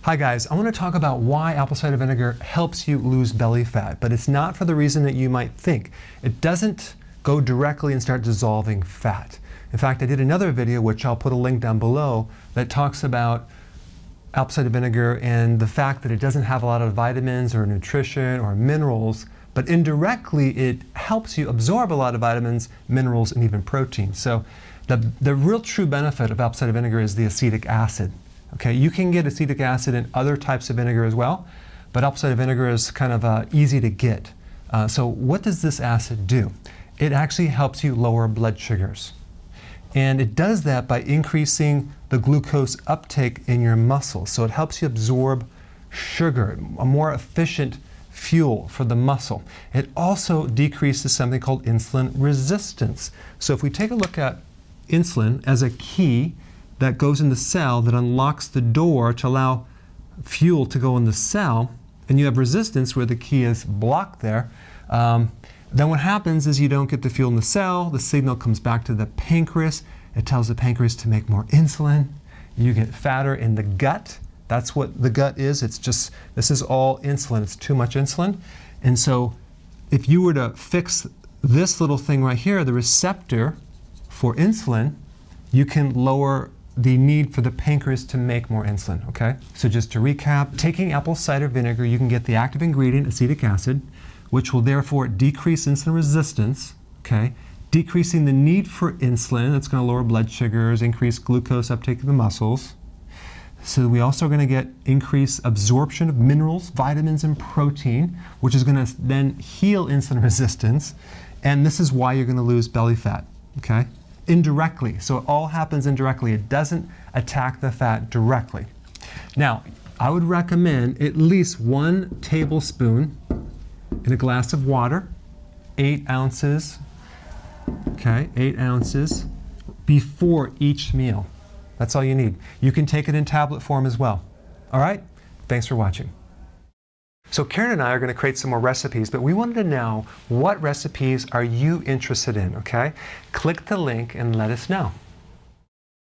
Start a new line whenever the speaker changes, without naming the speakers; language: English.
Hi guys, I want to talk about why apple cider vinegar helps you lose belly fat, but it's not for the reason that you might think. It doesn't go directly and start dissolving fat. In fact, I did another video, which I'll put a link down below, that talks about apple cider vinegar and the fact that it doesn't have a lot of vitamins or nutrition or minerals, but indirectly it helps you absorb a lot of vitamins, minerals, and even protein. So the real true benefit of apple cider vinegar is the acetic acid. Okay, you can get acetic acid in other types of vinegar as well, but apple cider vinegar is kind of easy to get. So what does this acid do? It actually helps you lower blood sugars. And it does that by increasing the glucose uptake in your muscles. So it helps you absorb sugar, a more efficient fuel for the muscle. It also decreases something called insulin resistance. So if we take a look at insulin as a key that goes in the cell that unlocks the door to allow fuel to go in the cell, and you have resistance where the key is blocked there, then what happens is you don't get the fuel in the cell, the signal comes back to the pancreas, it tells the pancreas to make more insulin, you get fatter in the gut. That's what the gut is. It's just, this is all insulin, it's too much insulin. And so if you were to fix this little thing right here, the receptor for insulin, you can lower the need for the pancreas to make more insulin, okay? So just to recap, taking apple cider vinegar, you can get the active ingredient, acetic acid, which will therefore decrease insulin resistance, okay? Decreasing the need for insulin, that's gonna lower blood sugars, increase glucose uptake in the muscles. So we also are gonna get increased absorption of minerals, vitamins, and protein, which is gonna then heal insulin resistance. And this is why you're gonna lose belly fat, okay? Indirectly, so it all happens indirectly. It doesn't attack the fat directly. Now, I would recommend at least 1 tablespoon in a glass of water, 8 ounces, okay, 8 ounces before each meal. That's all you need. You can take it in tablet form as well. All right, thanks for watching. So Karen and I are going to create some more recipes, but we wanted to know, what recipes are you interested in, okay? Click the link and let us know.